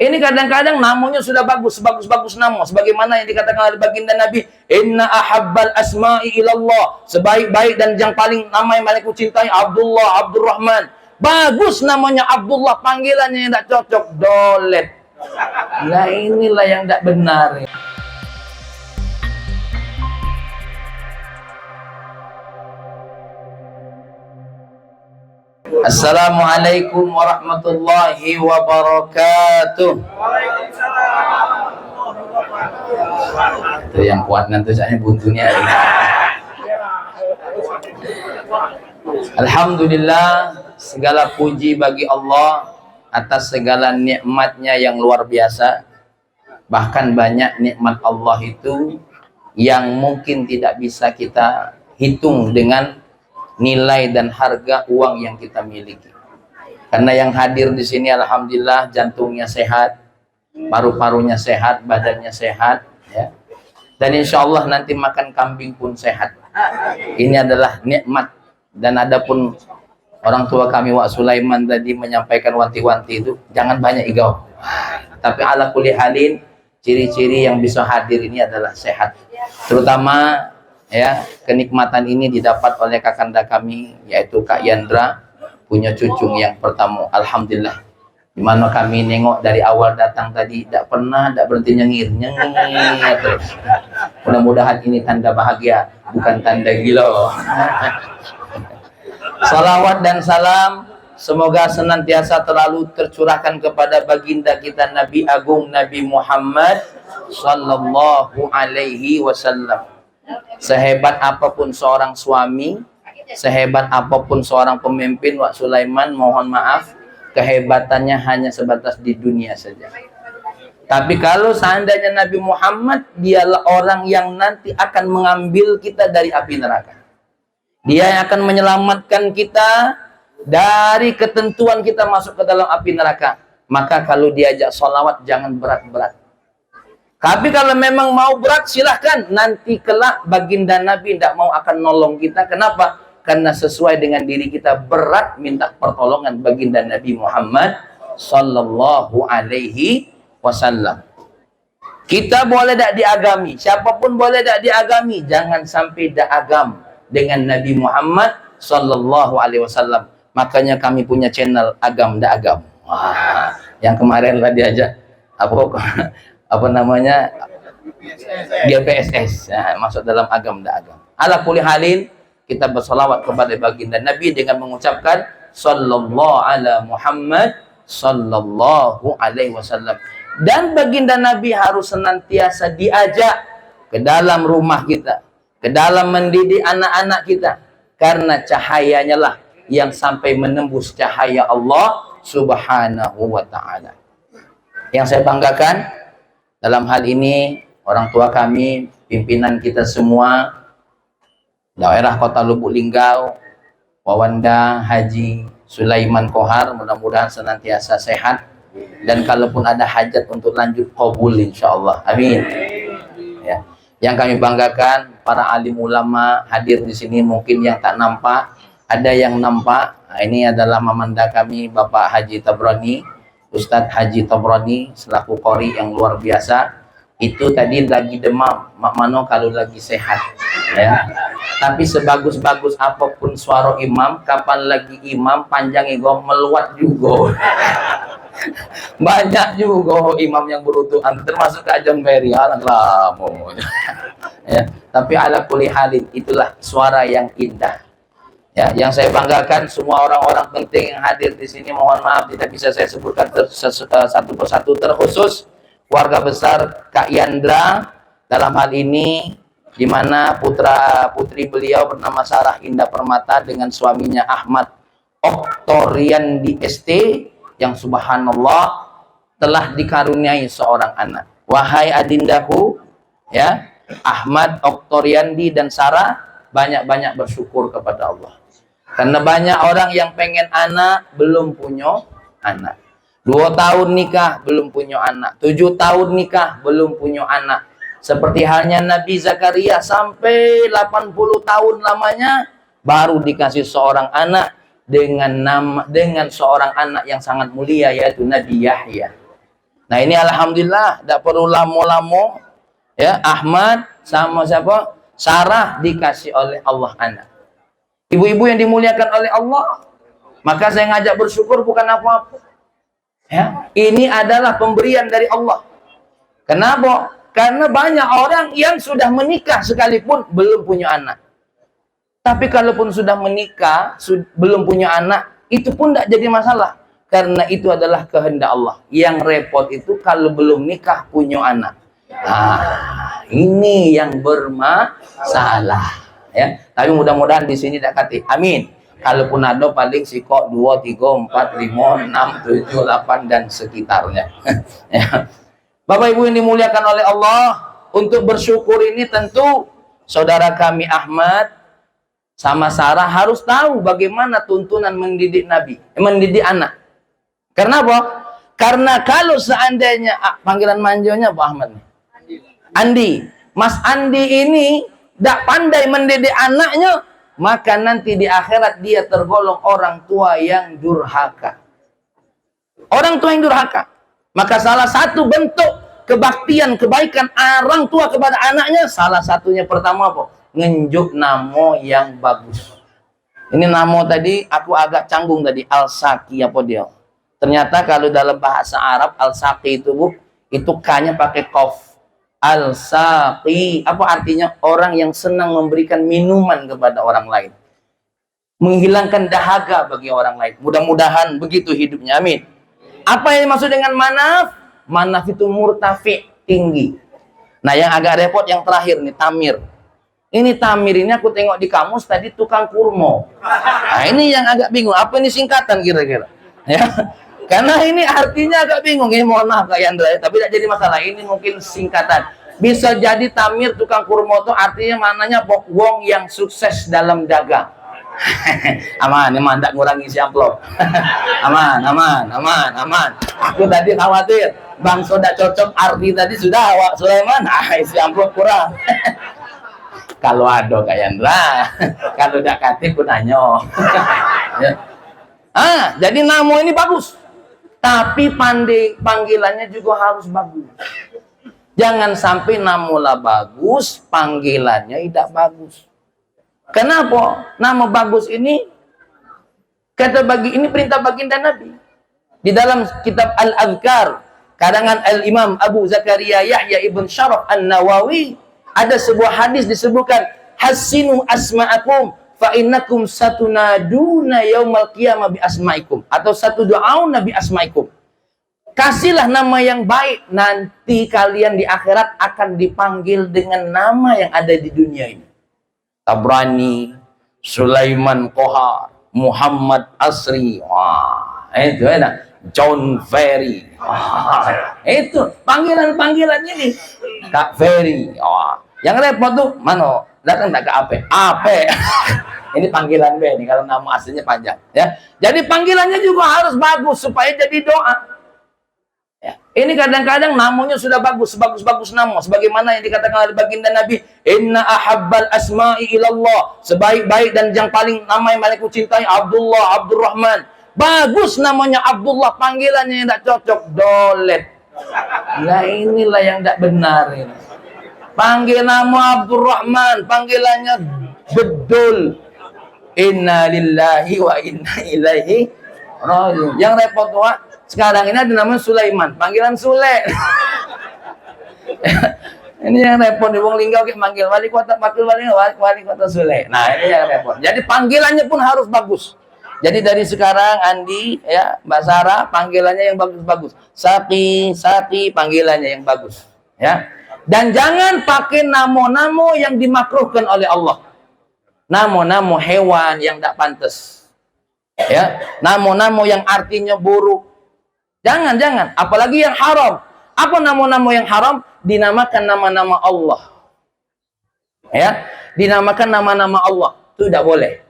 Ini kadang-kadang namanya sudah bagus nama. Sebagaimana yang dikatakan oleh baginda Nabi, Inna ahabbal asma'i ilallah. Sebaik-baik dan yang paling nama yang paling kucintai Abdullah, Abdurrahman. Bagus namanya Abdullah, panggilannya yang tidak cocok, Dolet. Nah inilah yang tidak benar. Assalamualaikum warahmatullahi wabarakatuh. Itu yang kuat nanti saya buntunya. Alhamdulillah, segala puji bagi Allah atas segala nikmatnya yang luar biasa. Bahkan banyak nikmat Allah itu yang mungkin tidak bisa kita hitung dengan nilai dan harga uang yang kita miliki. Karena yang hadir di sini alhamdulillah jantungnya sehat, paru-parunya sehat, badannya sehat, ya. Dan insya Allah nanti makan kambing pun sehat. Ini adalah nikmat. Dan adapun orang tua kami Wak Sulaiman tadi menyampaikan wanti-wanti itu jangan banyak igau. Tapi ala kulli halin ciri-ciri yang bisa hadir ini adalah sehat. Terutama ya, kenikmatan ini didapat oleh kakanda kami yaitu Kak Yandra, punya cucu yang pertama, alhamdulillah. Dimana kami nengok dari awal datang tadi tidak berhenti nyengir terus. Mudah-mudahan ini tanda bahagia, bukan tanda gila. Salawat dan salam semoga senantiasa terlalu tercurahkan kepada baginda kita Nabi Agung Nabi Muhammad sallallahu alaihi wasallam. Sehebat apapun seorang suami, sehebat apapun seorang pemimpin, Wak Sulaiman, mohon maaf, kehebatannya hanya sebatas di dunia saja. Tapi kalau seandainya Nabi Muhammad, dialah orang yang nanti akan mengambil kita dari api neraka. Dia yang akan menyelamatkan kita dari ketentuan kita masuk ke dalam api neraka. Maka kalau diajak sholawat, jangan berat-berat. Tapi kalau memang mau berat silahkan, nanti kelak baginda Nabi tidak mau akan nolong kita. Kenapa? Karena sesuai dengan diri kita berat minta pertolongan baginda Nabi Muhammad sallallahu alaihi wasallam. Kita boleh tak diagami, siapapun boleh tak diagami, jangan sampai tak agam dengan Nabi Muhammad sallallahu alaihi wasallam. Makanya kami punya channel Agam tak Agam. Wah, yang kemarin lah diajak apa namanya GPSS, nah, masuk dalam agam dan agam. Ala kulli halin kita bersolawat kepada baginda Nabi dengan mengucapkan sallallahu ala Muhammad sallallahu alaihi wasallam. Dan baginda Nabi harus senantiasa diajak ke dalam rumah kita, ke dalam mendidik anak-anak kita, karena cahayanya lah yang sampai menembus cahaya Allah subhanahu wa ta'ala. Yang saya banggakan dalam hal ini, orang tua kami, pimpinan kita semua, daerah Kota Lubuk Linggau, Wawanda Haji Sulaiman Kohar, mudah-mudahan senantiasa sehat. Dan kalaupun ada hajat untuk lanjut, qabul insyaallah. Amin. Ya. Yang kami banggakan, para alim ulama hadir di sini, mungkin yang tak nampak, ada yang nampak. Nah, ini adalah mamanda kami, Bapak Haji Tabrani, Ustadz Haji Tabrani selaku qori yang luar biasa. Itu tadi lagi demam, mak mano kalau lagi sehat, ya. Tapi sebagus-bagus apapun suara imam, kapan lagi imam panjang ego meluat juga. Banyak juga imam yang berutuhan, termasuk Kak John Berry, alah ya. Tapi ala kulli halin itulah suara yang indah. Ya, yang saya banggakan semua orang-orang penting yang hadir di sini, mohon maaf tidak bisa saya sebutkan satu persatu, terkhusus keluarga besar Kak Yandra dalam hal ini, di mana putra putri beliau bernama Sarah Indah Permata dengan suaminya Ahmad Oktorian di ST yang subhanallah telah dikaruniai seorang anak. Wahai adindaku, ya, Ahmad Oktoriandi dan Sarah, banyak-banyak bersyukur kepada Allah. Karena banyak orang yang pengen anak, belum punya anak. 2 tahun nikah, belum punya anak. 7 tahun nikah, belum punya anak. Seperti halnya Nabi Zakaria, sampai 80 tahun lamanya, baru dikasih seorang anak dengan seorang anak yang sangat mulia, yaitu Nabi Yahya. Nah ini alhamdulillah, tidak perlu lamo-lamo. Ya, Ahmad sama siapa? Sarah dikasih oleh Allah anak. Ibu-ibu yang dimuliakan oleh Allah, maka saya ngajak bersyukur bukan apa-apa. Ya, ini adalah pemberian dari Allah. Kenapa? Karena banyak orang yang sudah menikah sekalipun belum punya anak. Tapi kalaupun sudah menikah, belum punya anak, itu pun tidak jadi masalah. Karena itu adalah kehendak Allah. Yang repot itu kalau belum nikah punya anak. Nah, ini yang bermasalah. Ya, tapi mudah-mudahan di sini tidak kati. Amin. Kalaupun ada paling sikok 2, 3, 4, 5, 6, 7, 8 dan sekitarnya. Ya. Bapak Ibu yang dimuliakan oleh Allah, untuk bersyukur ini tentu saudara kami Ahmad sama Sarah harus tahu bagaimana tuntunan mendidik mendidik anak. Karena apa? Karena kalau seandainya panggilan manjonya Pak Ahmad nih. Andi, Mas Andi ini tidak pandai mendidik anaknya, maka nanti di akhirat dia tergolong orang tua yang durhaka. Orang tua yang durhaka. Maka salah satu bentuk kebaktian, kebaikan orang tua kepada anaknya, salah satunya pertama apa? Ngenjuk namo yang bagus. Ini namo tadi aku agak canggung tadi, Al-Saki apa dia? Ternyata kalau dalam bahasa Arab Al-Saki itu Bu, itu K-nya pakai qaf. Al-Saqi, apa artinya? Orang yang senang memberikan minuman kepada orang lain, menghilangkan dahaga bagi orang lain. Mudah-mudahan begitu hidupnya, amin. Apa yang dimaksud dengan manaf? Manaf itu murtafi, tinggi. Nah yang agak repot yang terakhir nih, tamir. Ini tamir ini aku tengok di kamus tadi tukang kurma. Nah ini yang agak bingung, apa ini singkatan kira-kira? Ya. Karena ini artinya agak bingung. Ini mohon maaf Kak Yandra, tapi tidak jadi masalah. Ini mungkin singkatan. Bisa jadi tamir tukang kurma itu artinya mananya wong yang sukses dalam dagang. Aman, aman, tidak ngurangi si amplop. Aman, aman, aman, aman. Aku tadi khawatir Bang Soda cocok arti tadi sudah Wak Sulaiman. Si amplop kurang. Kalau ada Kak Yandra, kalau tidak katip pun nanya. Ya. Jadi namo ini bagus. Tapi panggilannya juga harus bagus. Jangan sampai namolah bagus, panggilannya tidak bagus. Kenapa? Nama bagus ini ini perintah baginda Nabi. Di dalam kitab Al-Adhkar karangan Al-Imam Abu Zakaria Yahya ibn Syaraf An-Nawawi, ada sebuah hadis disebutkan, hasinu asma'akum fa innakum satunaduna yaumal qiyamah bi asma'ikum, atau satu doauna bi asma'ikum. Kasihlah nama yang baik, nanti kalian di akhirat akan dipanggil dengan nama yang ada di dunia ini. Tabrani, Sulaiman Kohar, Muhammad Asri, wah, itu enak. John Ferry, wah, itu panggilan-panggilan ini. Kak Ferry, wah. Yang repot tuh, mana? Datang tak ke Ape? Ape. Ini panggilan B nih, kalau nama aslinya panjang. Ya, jadi panggilannya juga harus bagus supaya jadi doa. Ya. Ini kadang-kadang namanya sudah bagus, bagus-bagus nama, sebagaimana yang dikatakan oleh baginda Nabi, Inna ahabbal asma'i ilallah, sebaik-baik dan yang paling nama yang paling kucintai Abdullah, Abdurrahman. Bagus namanya Abdullah, panggilannya yang tidak cocok, Dolet. Nah inilah yang tidak benar ini. Panggil nama Abdurrahman, panggilannya Bedul. Inna lillahi wa inna ilaihi raji'un. Yang repot Wak, sekarang ini ada namanya Sulaiman, panggilan Sule. Ini yang repot di Wong Linggau kayak manggil wali kota, wali kota Sule. Nah ini yang repot. Jadi panggilannya pun harus bagus. Jadi dari sekarang Andi, ya Mbak Sarah, panggilannya yang bagus-bagus. Saki, panggilannya yang bagus. Ya. Dan jangan pakai namo-namo yang dimakruhkan oleh Allah. Namo-namo hewan yang tidak pantas. Ya, namo-namo yang artinya buruk. Jangan. Apalagi yang haram. Apa namo-namo yang haram? Dinamakan nama-nama Allah. Ya, dinamakan nama-nama Allah. Itu tidak boleh.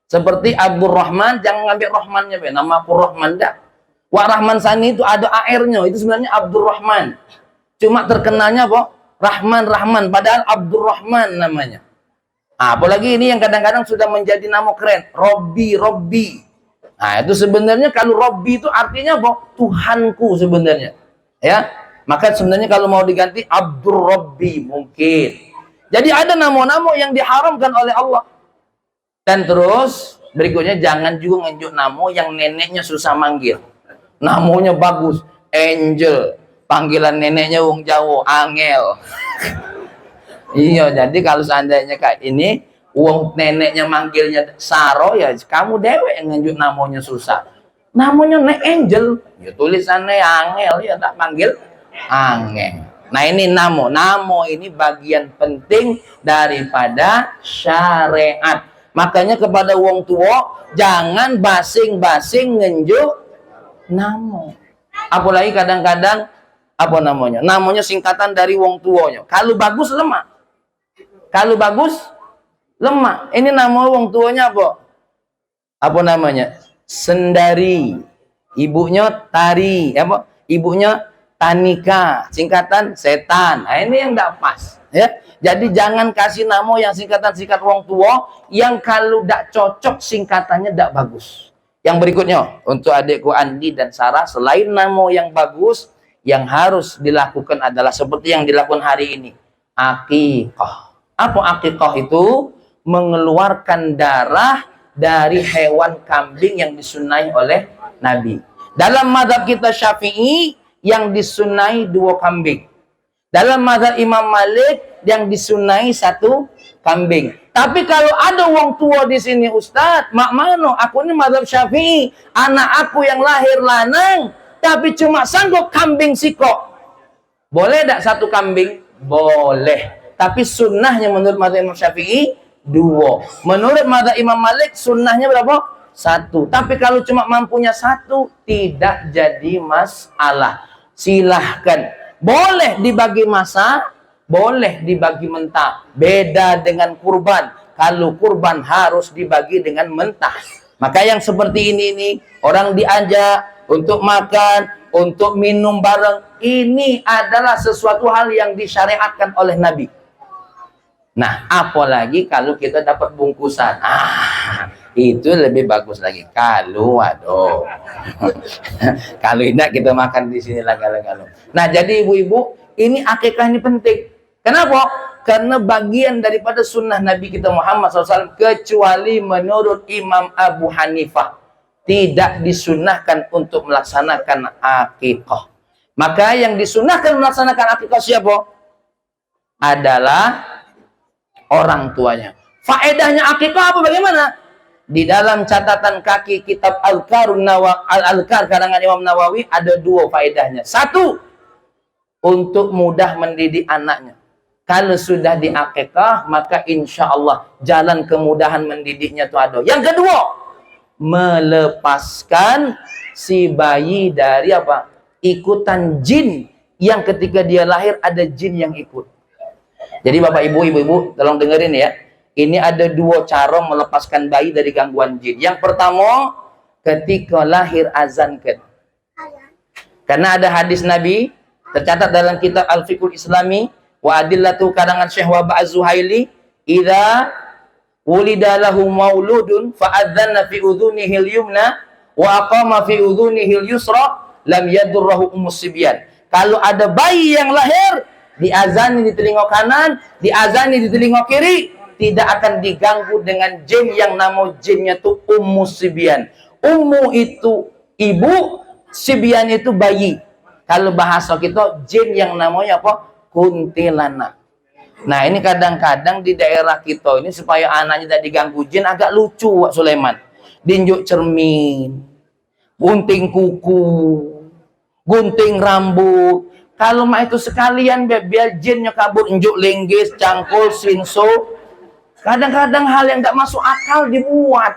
Seperti Abdurrahman, jangan ngambil Rahmannya, nama aku Rahman dah. Wak Rahman Sani itu ada AR-nya, itu sebenarnya Abdurrahman. Cuma terkenalnya kok Rahman, padahal Abdurrahman namanya. Apalagi ini yang kadang-kadang sudah menjadi nama keren, Robbi. Nah, itu sebenarnya kalau Robbi itu artinya apa? Tuhanku sebenarnya. Ya, maka sebenarnya kalau mau diganti Abdur Rabbi mungkin. Jadi ada nama-nama yang diharamkan oleh Allah. Dan terus berikutnya jangan juga ngejuk nama yang neneknya susah manggil. Namanya bagus, Angel. Panggilan neneknya wong Jawa, Angel. Iya, jadi kalau seandainya kayak ini, wong neneknya manggilnya Saro, ya kamu dewek yang ngejuk namanya susah. Namanya Nek Angel, ya tulisannya Angel, ya tak panggil Angel. Nah ini namo ini bagian penting daripada syariat. Makanya kepada wong tua jangan basing-basing ngenjuk namo. Apalagi kadang-kadang apa namanya? Namanya singkatan dari wong tuanya. Kalau bagus lemah. Kalau bagus lemah. Ini nama wong tuanya apa? Apa namanya? Sendari. Ibunya Tari, apa? Ibunya Tanika, singkatan setan. Nah, ini yang tidak pas, ya. Jadi jangan kasih nama yang singkatan wong tua yang kalau tidak cocok singkatannya tidak bagus. Yang berikutnya untuk adikku Andi dan Sarah, selain nama yang bagus, yang harus dilakukan adalah seperti yang dilakukan hari ini, akikah. Apa akikah itu? Mengeluarkan darah dari hewan kambing yang disunai oleh Nabi. Dalam mazhab kita Syafi'i yang disunai 2 kambing. Dalam mazhab Imam Malik yang disunai 1 kambing. Tapi kalau ada wong tua di sini, Ustadz, mak mano, aku ini mazhab Syafi'i, anak aku yang lahir lanang, tapi cuma sanggup kambing siko. Boleh tak 1 kambing? Boleh. Tapi sunnahnya menurut mazhab Imam Syafi'i 2. Menurut mazhab Imam Malik sunnahnya berapa? 1. Tapi kalau cuma mampunya 1 tidak jadi masalah. Silahkan. Boleh dibagi masak, boleh dibagi mentah. Beda dengan kurban. Kalau kurban harus dibagi dengan mentah. Maka yang seperti ini orang diajak untuk makan, untuk minum bareng, ini adalah sesuatu hal yang disyariatkan oleh Nabi. Nah, apalagi kalau kita dapat bungkusan. Itu lebih bagus lagi. Kalau aduh. Kalau tidak kita makan di sini lagi. Nah, jadi ibu-ibu, ini akikah ini penting. Kenapa? Karena bagian daripada sunnah Nabi kita Muhammad SAW, kecuali menurut Imam Abu Hanifah tidak disunnahkan untuk melaksanakan akikah. Maka yang disunnahkan melaksanakan akikah siapa? Adalah orang tuanya. Faedahnya akikah apa bagaimana? Di dalam catatan kaki kitab Al-Adhkar karangan Imam Nawawi ada 2 faedahnya. 1, untuk mudah mendidik anaknya. Kalau sudah diakikah, maka insya Allah jalan kemudahan mendidiknya itu ada. Yang kedua, melepaskan si bayi dari apa? Ikutan jin yang ketika dia lahir ada jin yang ikut. Jadi Bapak Ibu, tolong dengerin ya. Ini ada 2 cara melepaskan bayi dari gangguan jin. Yang pertama, ketika lahir azankan. Karena ada hadis Nabi, tercatat dalam kitab Al-Fiqhul Islami, wa adillatu karangan Syekh Waba Az-Zuhaili, idza wulida lahu mauludun fa'adzanna fi udhunihi al-yumna wa aqama fi udhunihi al-yusra lam yadurruhu ummus sibyan. Kalau ada bayi yang lahir, diazani di telinga kanan, diazani di telinga kiri, tidak akan diganggu dengan jin yang nama jinnya itu Ummu Sibyan. Ummu itu ibu, Sibyan itu bayi. Kalau bahasa kita, jin yang namanya apa? Kuntilanak. Nah ini kadang-kadang di daerah kita ini supaya anaknya tidak diganggu jin agak lucu, Wak Sulaiman. Dinjuk cermin, gunting kuku, gunting rambut. Kalau mah itu sekalian biar jinnya kabur, injuk linggis, cangkul, sinso. Kadang-kadang hal yang tidak masuk akal dibuat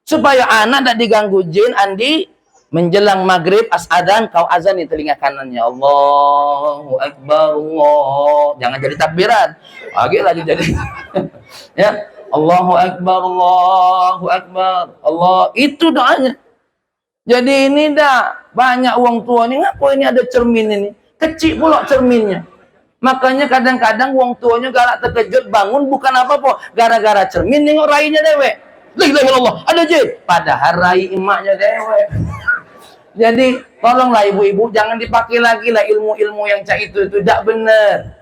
supaya anak tidak diganggu jin. Andi, menjelang maghrib adzan, kau azan di telinga kanannya, Allahu Akbar, Allah. Jangan jadi takbiran, lagi jadi ya, Allahu Akbar, Allahu Akbar, Allah. Itu doanya. Jadi ini dah banyak uang tua nih, ngapain ini ada cermin ini, kecil pula cerminnya. Makanya kadang-kadang wong tuanya galak terkejut bangun bukan apa-apa, gara-gara cermin nengok rainya dewek. La ilaha illallah, ada jin. Padahal rai emaknya dewek. Jadi tolonglah ibu-ibu, jangan dipakai lagi lah ilmu-ilmu yang itu tidak benar.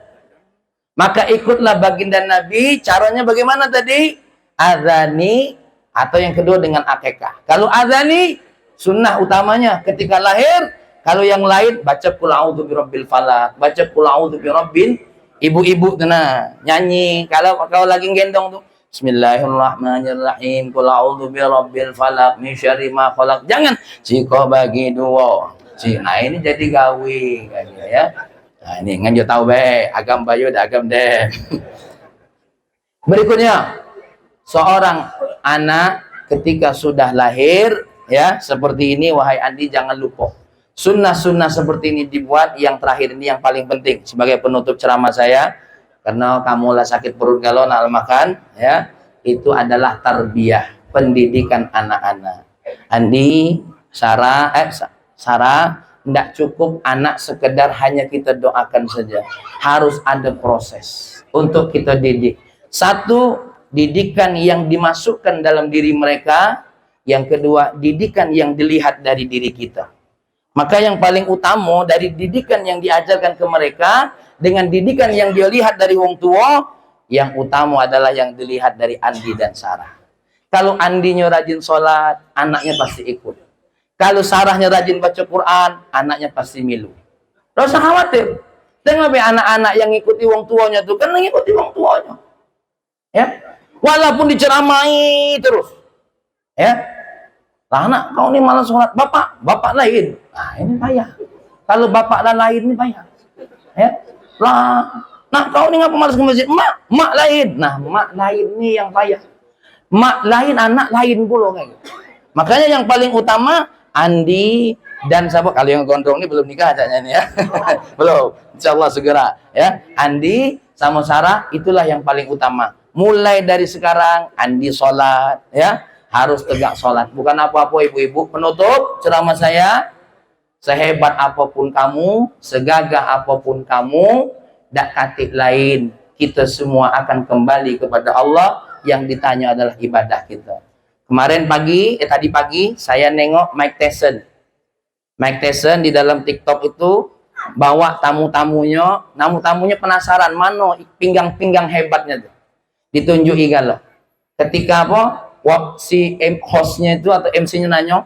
Maka ikutlah baginda Nabi. Caranya bagaimana tadi? Azani, atau yang kedua dengan akekah. Kalau azani, sunnah utamanya ketika lahir. Kalau yang lain, baca qul a'udzu birabbil falaq, baca qul a'udzu birabbin. Ibu-ibu kena nyanyi. Kalau lagi gendong tuh, Bismillahirrahmanirrahim, qul a'udzu birabbil falaq min syarri ma khalaq. Jangan jika bagi dua. Nah ini jadi gawe ya. Nah ini nganjo tahu be, agam bayu dan agam deh. Berikutnya, seorang anak ketika sudah lahir ya seperti ini, wahai Andi, jangan lupa sunnah-sunnah seperti ini dibuat. Yang terakhir ini yang paling penting sebagai penutup ceramah saya, karena kamu lah sakit perut galon al makan ya, itu adalah tarbiyah, pendidikan anak-anak. Andi, Sarah, tidak cukup anak sekedar hanya kita doakan saja, harus ada proses untuk kita didik. Satu, didikan yang dimasukkan dalam diri mereka. Yang kedua, didikan yang dilihat dari diri kita. Maka yang paling utama dari didikan yang diajarkan ke mereka dengan didikan yang dia lihat dari wong tua, yang utama adalah yang dilihat dari Andi dan Sarah. Kalau Andinya rajin sholat, anaknya pasti ikut. Kalau Sarahnya rajin baca Quran, anaknya pasti milu. Tidak usah khawatir. Tengok anak-anak yang ngikuti wong tuanya tuh, kan ngikuti wong tuanya. Ya, walaupun diceramai terus. Ya, lah anak kau ini malah sholat, bapak lain. Nah ini payah. Kalau bapak dan lain ini payah. Ya, lah, nah kau ini ngapa malas ke masjid? Mak lain. Nah mak lain ini yang payah. Mak lain, anak lain pula kayak gitu. Makanya yang paling utama Andi dan sahabat, kalau yang gondrong ini belum nikah ajaknya ini ya. Belum, insya Allah segera ya. Andi sama Sarah itulah yang paling utama. Mulai dari sekarang Andi sholat ya, harus tegak sholat, bukan apa-apa ibu-ibu. Penutup ceramah saya, sehebat apapun kamu, segagah apapun kamu, dak katik lain, kita semua akan kembali kepada Allah. Yang ditanya adalah ibadah kita. Kemarin pagi, tadi pagi saya nengok Mike Tyson. Mike Tyson di dalam TikTok itu bawa tamu-tamunya penasaran mana pinggang-pinggang hebatnya tuh. Ditunjuki galau. Ketika si hostnya itu atau MC-nya nanya,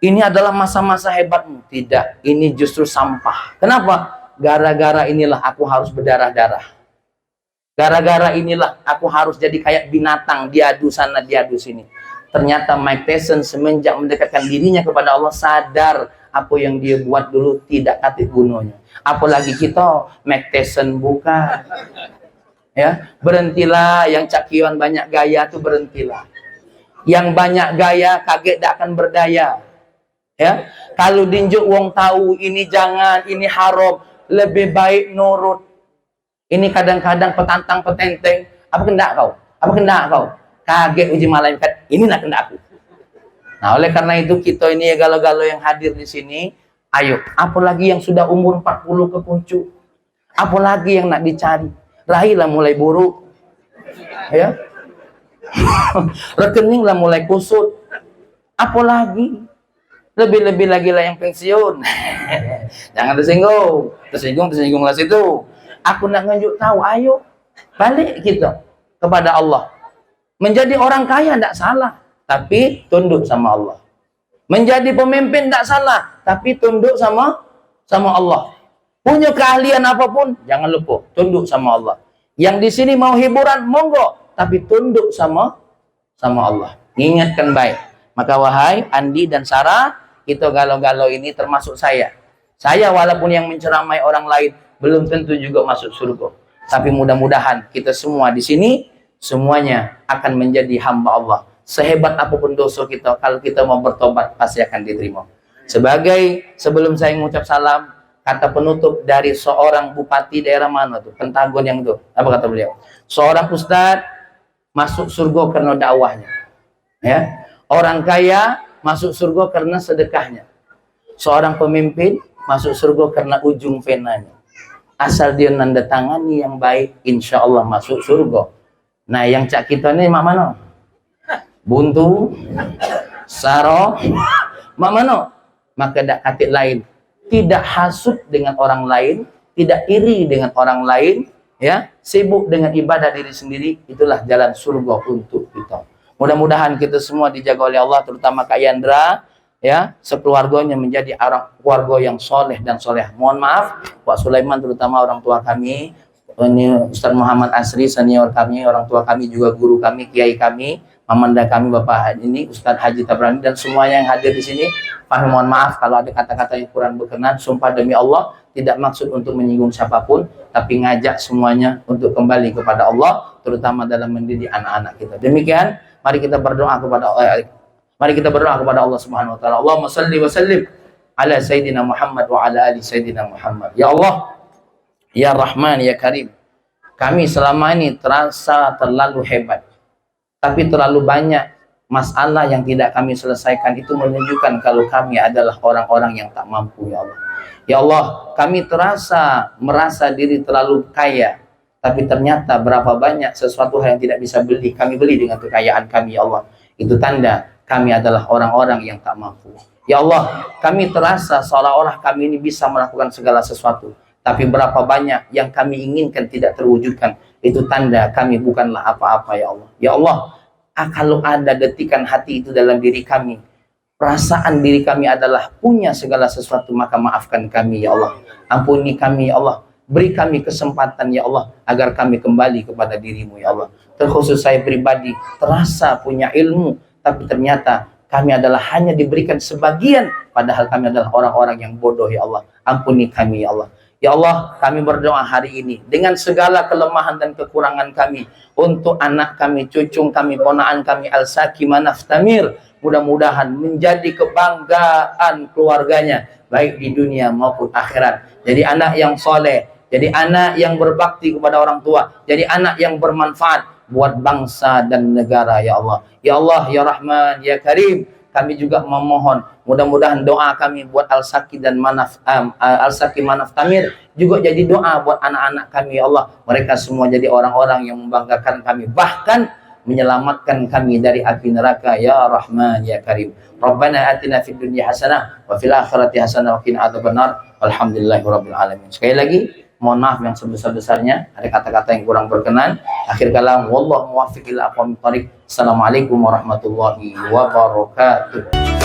ini adalah masa-masa hebatmu. Tidak, ini justru sampah. Kenapa? Gara-gara inilah aku harus berdarah-darah. Gara-gara inilah aku harus jadi kayak binatang, diadu sana, diadu sini. Ternyata Mike Tyson semenjak mendekatkan dirinya kepada Allah, sadar apa yang dia buat dulu tidak katik gunanya. Apalagi kita, Mike Tyson bukan. Ya, berhentilah. Yang cakian banyak gaya tuh berhentilah. Yang banyak gaya kaget tak akan berdaya. Ya, kalau dinjuk wong tahu ini jangan, ini haram, lebih baik nurut. Ini kadang-kadang petantang petenteng, apa kendak kau? Apa kendak kau? Kaget uji malaikat, ini nak kendak aku. Nah, oleh karena itu kita ini ya galau-galau yang hadir di sini, ayo, apalagi yang sudah umur 40 ke puncak, apalagi yang nak dicari. Rahilah mulai buruk, ya. Rekening lah mulai kusut, apalagi lebih-lebih lagi lah yang pensiun. Jangan tersinggunglah situ. Aku nak nunjuk tahu, ayo balik kita kepada Allah. Menjadi orang kaya tidak salah, tapi tunduk sama Allah. Menjadi pemimpin tidak salah, tapi tunduk sama Allah. Punya keahlian apapun, jangan lupa tunduk sama Allah. Yang di sini mau hiburan, monggo, tapi tunduk sama Allah. Ingatkan baik. Maka wahai Andi dan Sarah, kita galau-galau ini termasuk saya. Saya walaupun yang menceramai orang lain, belum tentu juga masuk surga. Tapi mudah-mudahan kita semua di sini, semuanya akan menjadi hamba Allah. Sehebat apapun dosa kita, kalau kita mau bertobat, pasti akan diterima. Sebelum saya mengucap salam, kata penutup dari seorang bupati daerah mana tuh, Pentagon yang itu, apa kata beliau? Seorang ustadz masuk surga karena dakwahnya, ya. Orang kaya masuk surga karena sedekahnya. Seorang pemimpin masuk surga karena ujung penanya. Asal dia nandatangani yang baik, insya Allah masuk surga. Nah, yang cak kita ini mak mana? Buntu, Saro, mak mana? maka dak katik lain, tidak hasud dengan orang lain, tidak iri dengan orang lain, ya, sibuk dengan ibadah diri sendiri, itulah jalan surga untuk kita. Mudah-mudahan kita semua dijaga oleh Allah, terutama Kak Yandra, ya, sekeluarganya menjadi orang keluarga yang soleh dan soleh. Mohon maaf Pak Sulaiman, terutama orang tua kami, ini Ustaz Muhammad Asri senior kami, orang tua kami juga guru kami, kiai kami, mamanda kami Bapak ini Ustaz Haji Tabrani, dan semuanya yang hadir di sini. Mohon maaf kalau ada kata-kata yang kurang berkenan. Sumpah demi Allah tidak maksud untuk menyinggung siapapun, tapi ngajak semuanya untuk kembali kepada Allah, terutama dalam mendidik anak-anak kita. Demikian, mari kita berdoa kepada Allah. Mari kita berdoa kepada Allah Subhanahu wa taala. Allahumma shalli wa sallim ala sayyidina Muhammad wa ala ali sayyidina Muhammad. Ya Allah, ya Rahman, ya Karim, kami selama ini terasa terlalu hebat, tapi terlalu banyak masalah yang tidak kami selesaikan. Itu menunjukkan kalau kami adalah orang-orang yang tak mampu, ya Allah. Ya Allah, kami merasa diri terlalu kaya, tapi ternyata berapa banyak sesuatu hal yang tidak bisa beli, kami beli dengan kekayaan kami, ya Allah. Itu tanda kami adalah orang-orang yang tak mampu. Ya Allah, kami terasa seolah-olah kami ini bisa melakukan segala sesuatu, tapi berapa banyak yang kami inginkan tidak terwujudkan. Itu tanda kami bukanlah apa-apa, ya Allah. Ya Allah, kalau ada detikan hati itu dalam diri kami, perasaan diri kami adalah punya segala sesuatu, maka maafkan kami, ya Allah. Ampuni kami, ya Allah. Beri kami kesempatan, ya Allah, agar kami kembali kepada dirimu, ya Allah. Terkhusus saya pribadi, terasa punya ilmu, tapi ternyata kami adalah hanya diberikan sebagian, padahal kami adalah orang-orang yang bodoh, ya Allah. Ampuni kami, ya Allah. Ya Allah, kami berdoa hari ini dengan segala kelemahan dan kekurangan kami, untuk anak kami, cucu kami, ponaan kami, Al-Saki Manaftamir, mudah-mudahan menjadi kebanggaan keluarganya, baik di dunia maupun akhirat. Jadi anak yang soleh, jadi anak yang berbakti kepada orang tua, jadi anak yang bermanfaat buat bangsa dan negara, ya Allah. Ya Allah, ya Rahman, ya Karim, kami juga memohon mudah-mudahan doa kami buat Al-Saki dan Al-Saki Manaftamir juga jadi doa buat anak-anak kami, ya Allah. Mereka semua jadi orang-orang yang membanggakan kami, bahkan menyelamatkan kami dari api neraka, ya Rahman, ya Karim. Rabbana atina fid dunya hasanah wa fil akhirati hasanah wa qina adzabannar. Alhamdulillahirabbil alamin. Sekali lagi mohon maaf yang sebesar-besarnya ada kata-kata yang kurang berkenan. Akhir kalam, wallahu muwaffiq ila aqwamit thoriq. Assalamualaikum warahmatullahi wabarakatuh.